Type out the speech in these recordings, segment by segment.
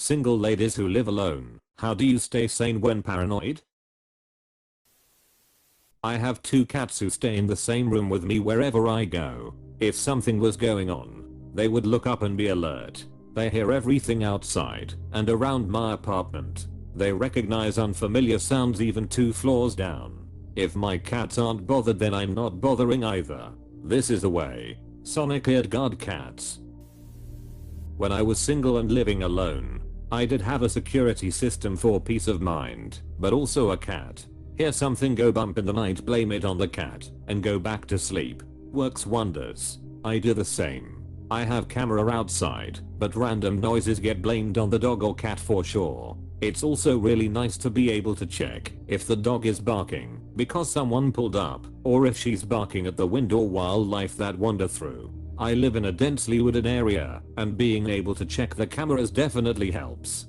Single ladies who live alone, how do you stay sane when paranoid? I have 2 cats who stay in the same room with me wherever I go. If something was going on, they would look up and be alert. They hear everything outside and around my apartment. They recognize unfamiliar sounds even 2 floors down. If my cats aren't bothered, then I'm not bothering either. This is the way Sonic-eared guard cats. When I was single and living alone, I did have a security system for peace of mind, but also a cat. Hear something go bump in the night, blame it on the cat, and go back to sleep. Works wonders. I do the same. I have camera outside, but random noises get blamed on the dog or cat for sure. It's also really nice to be able to check if the dog is barking because someone pulled up, or if she's barking at the wind or wildlife that wander through. I live in a densely wooded area, and being able to check the cameras definitely helps.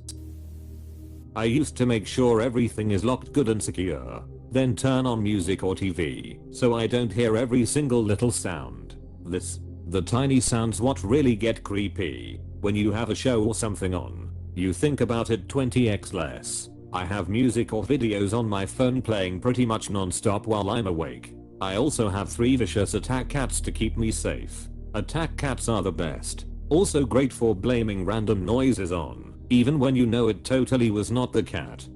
I used to make sure everything is locked good and secure, then turn on music or TV so I don't hear every single little sound. The tiny sounds what really get creepy. When you have a show or something on, you think about it 20x less. I have music or videos on my phone playing pretty much non-stop while I'm awake. I also have 3 vicious attack cats to keep me safe. Attack cats are the best. Also great for blaming random noises on, even when you know it totally was not the cat.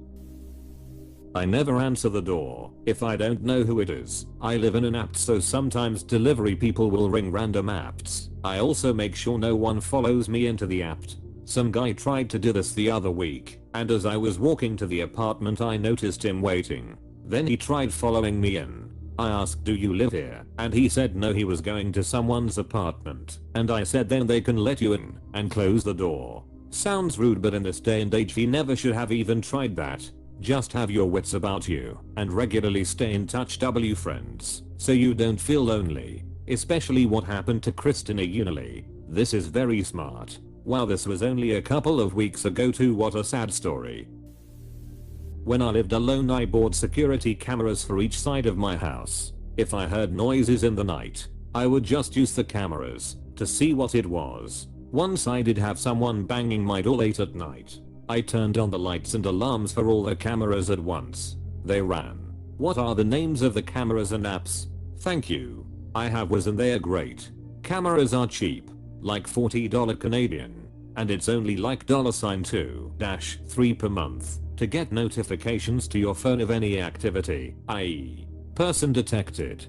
I never answer the door if I don't know who it is. I live in an apt, so sometimes delivery people will ring random apts. I also make sure no one follows me into the apt. Some guy tried to do this the other week, and as I was walking to the apartment I noticed him waiting. Then he tried following me in. I asked, do you live here? And he said no, he was going to someone's apartment. And I said then they can let you in, and close the door. Sounds rude, but in this day and age he never should have even tried that. Just have your wits about you and regularly stay in touch friends so you don't feel lonely. Especially what happened to Christina Unily. This is very smart. Wow, this was only a couple of weeks ago too. What a sad story. When I lived alone I bought security cameras for each side of my house. If I heard noises in the night, I would just use the cameras to see what it was. Once I did have someone banging my door late at night. I turned on the lights and alarms for all the cameras at once. They ran. What are the names of the cameras and apps? Thank you. I have was and they are great. Cameras are cheap, like $40 Canadian, and it's only like $2-3 per month to get notifications to your phone of any activity, i.e. person detected.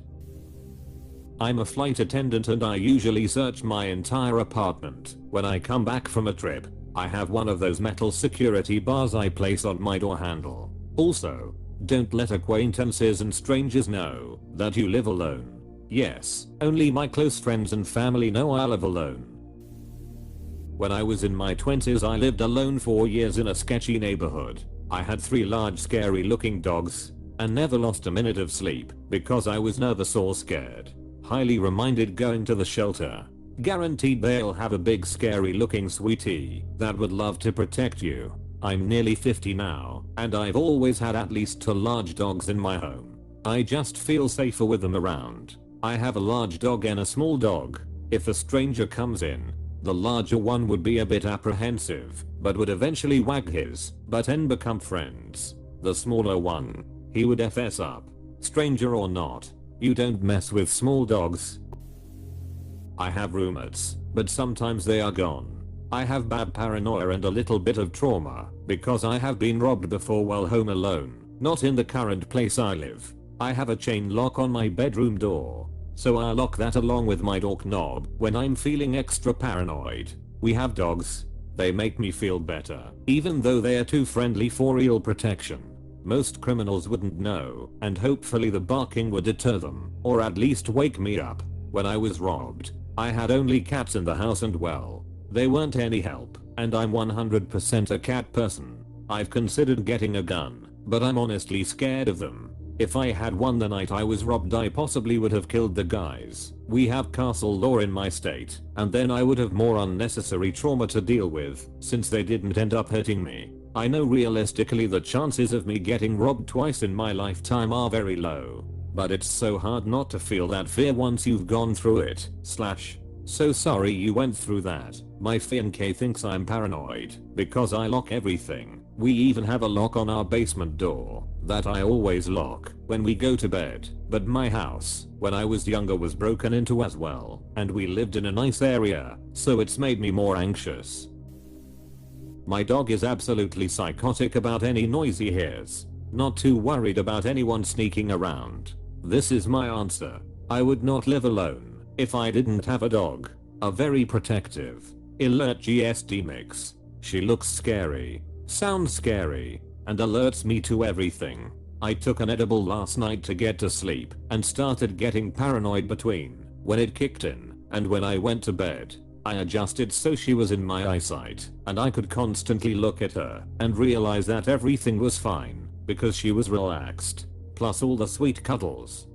I'm a flight attendant and I usually search my entire apartment when I come back from a trip. I have one of those metal security bars I place on my door handle. Also, don't let acquaintances and strangers know that you live alone. Yes, only my close friends and family know I live alone. When I was in my 20s I lived alone for years in a sketchy neighborhood. I had 3 large scary looking dogs and never lost a minute of sleep because I was nervous or scared. Highly reminded going to the shelter. Guaranteed they'll have a big scary looking sweetie that would love to protect you. I'm nearly 50 now and I've always had at least 2 large dogs in my home. I just feel safer with them around. I have a large dog and a small dog. If a stranger comes in, the larger one would be a bit apprehensive but would eventually wag his butt and become friends. The smaller one, he would fess up. Stranger or not, you don't mess with small dogs. I have roommates, but sometimes they are gone. I have bad paranoia and a little bit of trauma because I have been robbed before while home alone, not in the current place I live. I have a chain lock on my bedroom door, so I lock that along with my door knob when I'm feeling extra paranoid. We have dogs. They make me feel better, even though they are too friendly for real protection. Most criminals wouldn't know, and hopefully the barking would deter them, or at least wake me up. When I was robbed, I had only cats in the house and well, they weren't any help, and I'm 100% a cat person. I've considered getting a gun, but I'm honestly scared of them. If I had one the night I was robbed I possibly would have killed the guys. We have castle law in my state, and then I would have more unnecessary trauma to deal with since they didn't end up hurting me. I know realistically the chances of me getting robbed twice in my lifetime are very low, but it's so hard not to feel that fear once you've gone through it. So sorry you went through that. My fiancé thinks I'm paranoid because I lock everything. We even have a lock on our basement door that I always lock when we go to bed. But my house, when I was younger, was broken into as well, and we lived in a nice area, so it's made me more anxious. My dog is absolutely psychotic about any noise he hears. Not too worried about anyone sneaking around. This is my answer. I would not live alone if I didn't have a dog. A very protective, alert GSD mix. She looks scary, sounds scary, and alerts me to everything. I took an edible last night to get to sleep and started getting paranoid between when it kicked in and when I went to bed. I adjusted so she was in my eyesight and I could constantly look at her and realize that everything was fine because she was relaxed, plus all the sweet cuddles.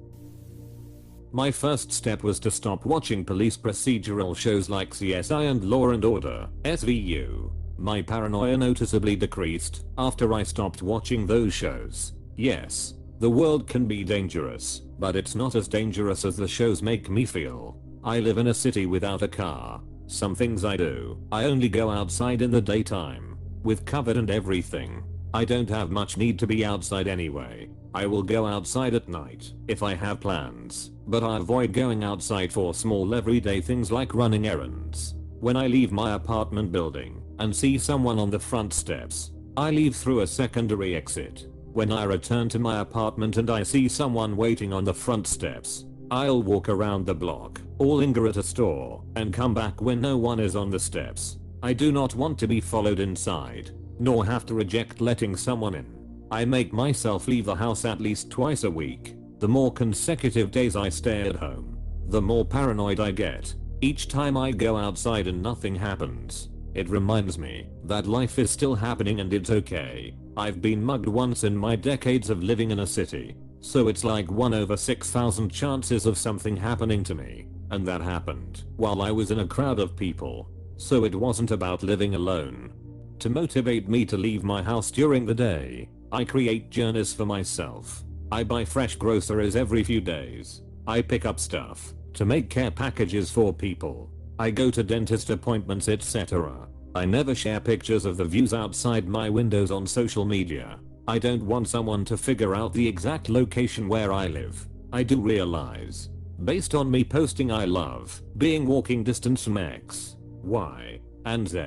My first step was to stop watching police procedural shows like CSI and Law and Order, SVU. My paranoia noticeably decreased after I stopped watching those shows. Yes, the world can be dangerous, but it's not as dangerous as the shows make me feel. I live in a city without a car. Some things I do, I only go outside in the daytime, with cover and everything. I don't have much need to be outside anyway. I will go outside at night if I have plans, but I avoid going outside for small everyday things like running errands. When I leave my apartment building and see someone on the front steps, I leave through a secondary exit. When I return to my apartment and I see someone waiting on the front steps, I'll walk around the block or linger at a store and come back when no one is on the steps. I do not want to be followed inside, nor have to reject letting someone in. I make myself leave the house at least twice a week. The more consecutive days I stay at home, the more paranoid I get. Each time I go outside and nothing happens, it reminds me that life is still happening and it's okay. I've been mugged once in my decades of living in a city, so it's like 1 over 6,000 chances of something happening to me, and that happened while I was in a crowd of people, so it wasn't about living alone. To motivate me to leave my house during the day, I create journeys for myself. I buy fresh groceries every few days. I pick up stuff to make care packages for people. I go to dentist appointments, etc. I never share pictures of the views outside my windows on social media. I don't want someone to figure out the exact location where I live. I do realize, based on me posting I love being walking distance from X, Y, and Z,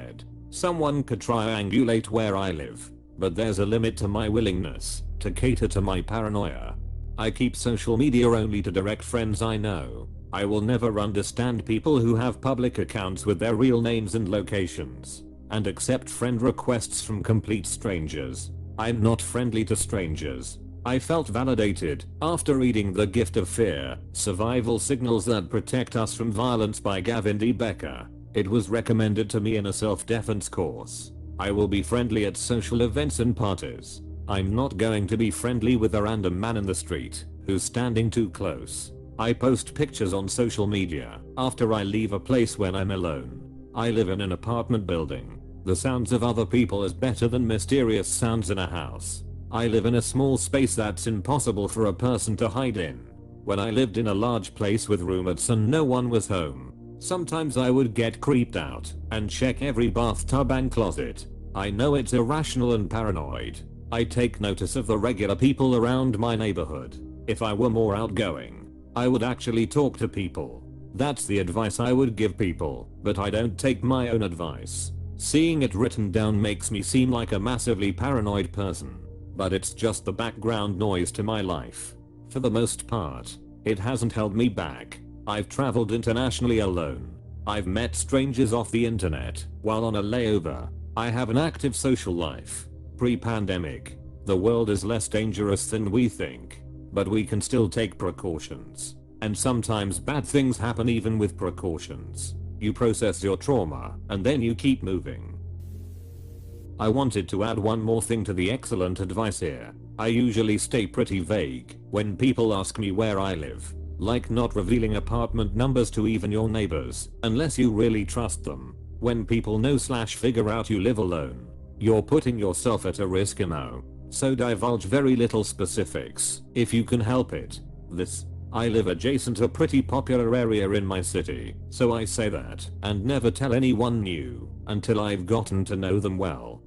someone could triangulate where I live, but there's a limit to my willingness to cater to my paranoia. I keep social media only to direct friends I know. I will never understand people who have public accounts with their real names and locations, and accept friend requests from complete strangers. I'm not friendly to strangers. I felt validated after reading The Gift of Fear, Survival Signals That Protect Us from Violence by Gavin D. Becker. It was recommended to me in a self-defense course. I will be friendly at social events and parties. I'm not going to be friendly with a random man in the street who's standing too close. I post pictures on social media after I leave a place when I'm alone. I live in an apartment building. The sounds of other people is better than mysterious sounds in a house. I live in a small space that's impossible for a person to hide in. When I lived in a large place with roommates and no one was home, sometimes I would get creeped out and check every bathtub and closet. I know it's irrational and paranoid. I take notice of the regular people around my neighborhood. If I were more outgoing, I would actually talk to people. That's the advice I would give people, but I don't take my own advice. Seeing it written down makes me seem like a massively paranoid person, but it's just the background noise to my life. For the most part, it hasn't held me back. I've traveled internationally alone. I've met strangers off the internet while on a layover. I have an active social life. Pre-pandemic, the world is less dangerous than we think, but we can still take precautions. And sometimes bad things happen even with precautions. You process your trauma, and then you keep moving. I wanted to add one more thing to the excellent advice here. I usually stay pretty vague when people ask me where I live, like not revealing apartment numbers to even your neighbors, unless you really trust them. When people know/figure out you live alone, you're putting yourself at a risk, so divulge very little specifics if you can help it. This I live adjacent to a pretty popular area in my city, so I say that and never tell anyone new until I've gotten to know them well.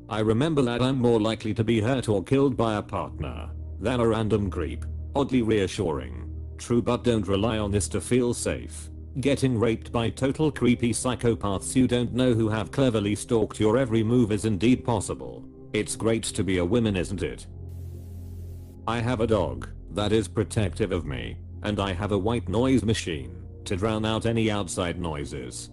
I remember that I'm more likely to be hurt or killed by a partner than a random creep. Oddly reassuring. True, but don't rely on this to feel safe. Getting raped by total creepy psychopaths you don't know who have cleverly stalked your every move is indeed possible. It's great to be a woman, isn't it? I have a dog that is protective of me, and I have a white noise machine to drown out any outside noises.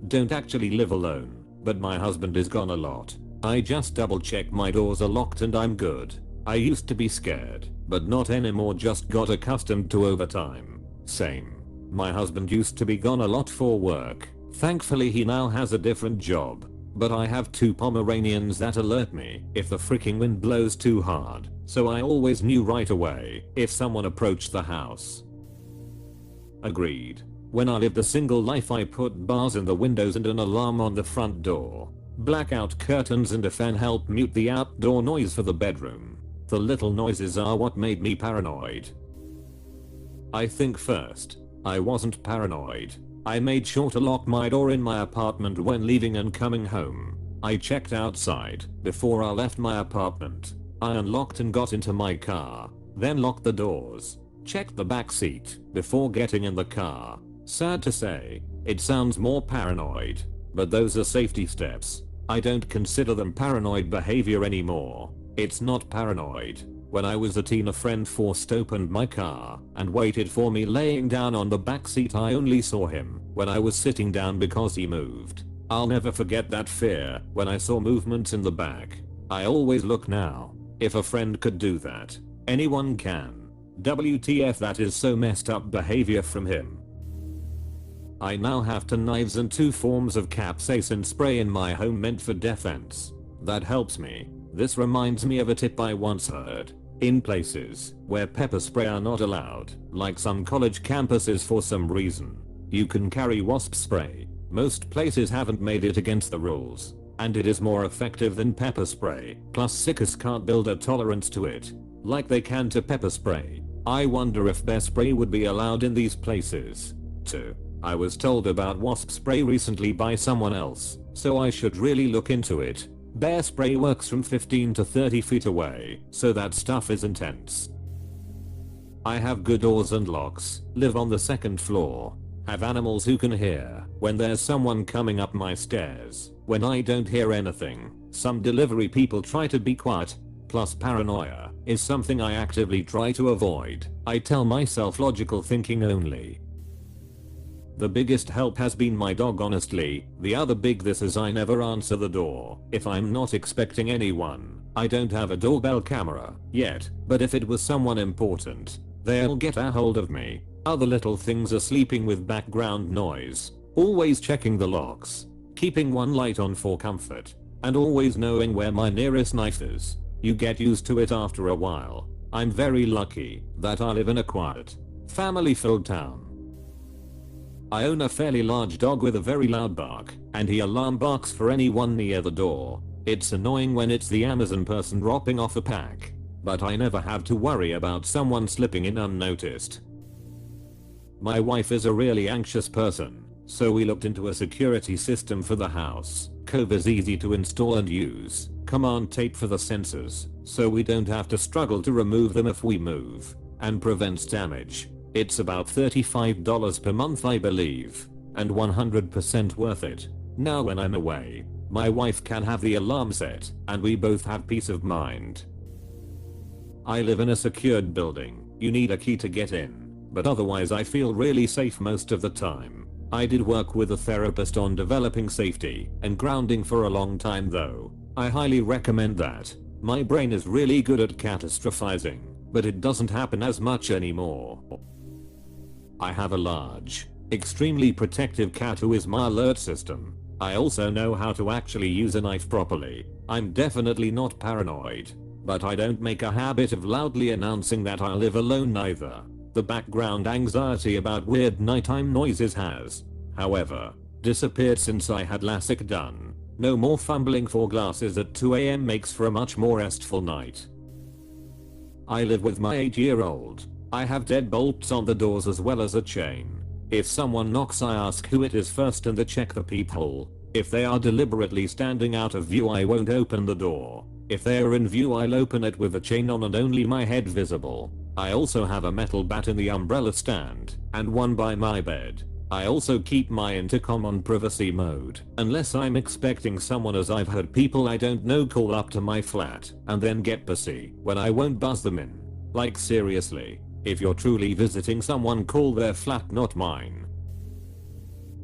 Don't actually live alone, but my husband is gone a lot. I just double check my doors are locked and I'm good. I used to be scared, but not anymore, just got accustomed to over time. Same. My husband used to be gone a lot for work. Thankfully he now has a different job. But I have 2 Pomeranians that alert me if the freaking wind blows too hard, so I always knew right away if someone approached the house. Agreed. When I lived a single life I put bars in the windows and an alarm on the front door. Blackout curtains and a fan helped mute the outdoor noise for the bedroom. The little noises are what made me paranoid. I think first, I wasn't paranoid. I made sure to lock my door in my apartment when leaving and coming home. I checked outside before I left my apartment. I unlocked and got into my car, then locked the doors. Checked the back seat before getting in the car. Sad to say, it sounds more paranoid, but those are safety steps. I don't consider them paranoid behavior anymore. It's not paranoid. When I was a teen, a friend forced opened my car and waited for me laying down on the back seat. I only saw him when I was sitting down because he moved. I'll never forget that fear when I saw movements in the back. I always look now. If a friend could do that, anyone can. WTF, that is so messed up behavior from him. I now have 2 knives and 2 forms of capsaicin spray in my home meant for defense. That helps me. This reminds me of a tip I once heard. In places where pepper spray are not allowed, like some college campuses for some reason, you can carry wasp spray. Most places haven't made it against the rules, and it is more effective than pepper spray, plus sickos can't build a tolerance to it, like they can to pepper spray. I wonder if bear spray would be allowed in these places, too. I was told about wasp spray recently by someone else, so I should really look into it. Bear spray works from 15 to 30 feet away, so that stuff is intense. I have good doors and locks, live on the 2nd floor, have animals who can hear when there's someone coming up my stairs, when I don't hear anything. Some delivery people try to be quiet, plus paranoia is something I actively try to avoid. I tell myself logical thinking only. The biggest help has been my dog, honestly. The other big this is I never answer the door if I'm not expecting anyone. I don't have a doorbell camera yet, but if it was someone important, they'll get a hold of me. Other little things are sleeping with background noise, always checking the locks, keeping one light on for comfort, and always knowing where my nearest knife is. You get used to it after a while. I'm very lucky that I live in a quiet, family-filled town. I own a fairly large dog with a very loud bark, and he alarm barks for anyone near the door. It's annoying when it's the Amazon person dropping off a pack, but I never have to worry about someone slipping in unnoticed. My wife is a really anxious person, so we looked into a security system for the house. Cove is easy to install and use, command tape for the sensors, so we don't have to struggle to remove them if we move, and prevents damage. It's about $35 per month I believe, and 100% worth it. Now when I'm away, my wife can have the alarm set, and we both have peace of mind. I live in a secured building. You need a key to get in, but otherwise I feel really safe most of the time. I did work with a therapist on developing safety and grounding for a long time though. I highly recommend that. My brain is really good at catastrophizing, but it doesn't happen as much anymore. I have a large, extremely protective cat who is my alert system. I also know how to actually use a knife properly. I'm definitely not paranoid, but I don't make a habit of loudly announcing that I live alone either. The background anxiety about weird nighttime noises has, however, disappeared since I had LASIK done. No more fumbling for glasses at 2 AM makes for a much more restful night. I live with my 8-year-old. I have deadbolts on the doors as well as a chain. If someone knocks I ask who it is first and check the peephole. If they are deliberately standing out of view I won't open the door. If they are in view I'll open it with a chain on and only my head visible. I also have a metal bat in the umbrella stand and one by my bed. I also keep my intercom on privacy mode unless I'm expecting someone, as I've heard people I don't know call up to my flat and then get pissy when I won't buzz them in. Like seriously, if you're truly visiting someone, call their flat, not mine.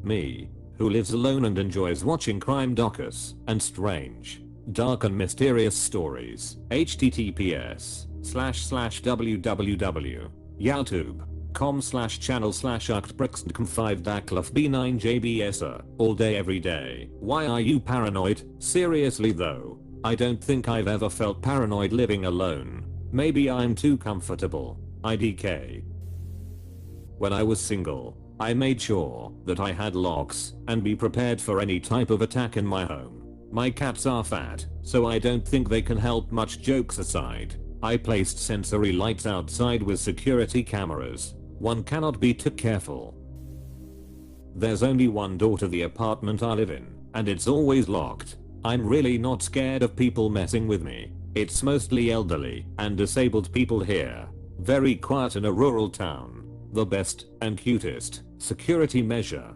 Me, who lives alone and enjoys watching crime docs and strange, dark and mysterious stories. https://www.youtube.com/channel/aktbrixndcom5daklf b9jbsa all day every day. Why are you paranoid? Seriously though, I don't think I've ever felt paranoid living alone. Maybe I'm too comfortable. IDK. When I was single, I made sure that I had locks and be prepared for any type of attack in my home. My cats are fat, so I don't think they can help much. Jokes aside, I placed sensory lights outside with security cameras. One cannot be too careful. There's only one door to the apartment I live in, and it's always locked. I'm really not scared of people messing with me. It's mostly elderly and disabled people here. Very quiet in a rural town. The best and cutest security measure.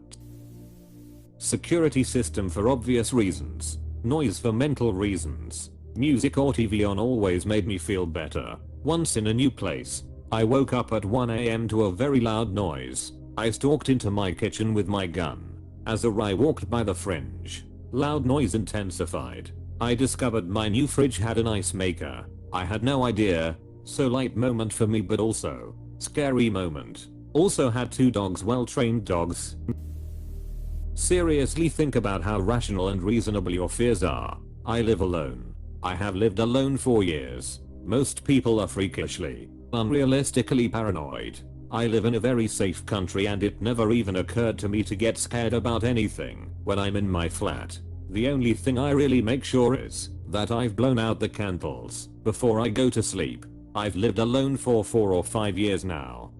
Security system for obvious reasons. Noise for mental reasons. Music or TV on always made me feel better. Once in a new place, I woke up at 1 AM to a very loud noise. I stalked into my kitchen with my gun. As I walked by the fridge, loud noise intensified. I discovered my new fridge had an ice maker. I had no idea, so light moment for me but also scary moment. Also had 2 dogs, well-trained dogs. Seriously, think about how rational and reasonable your fears are. I live alone. I have lived alone for years. Most people are freakishly, unrealistically paranoid. I live in a very safe country and it never even occurred to me to get scared about anything when I'm in my flat. The only thing I really make sure is that I've blown out the candles before I go to sleep. I've lived alone for 4 or 5 years now.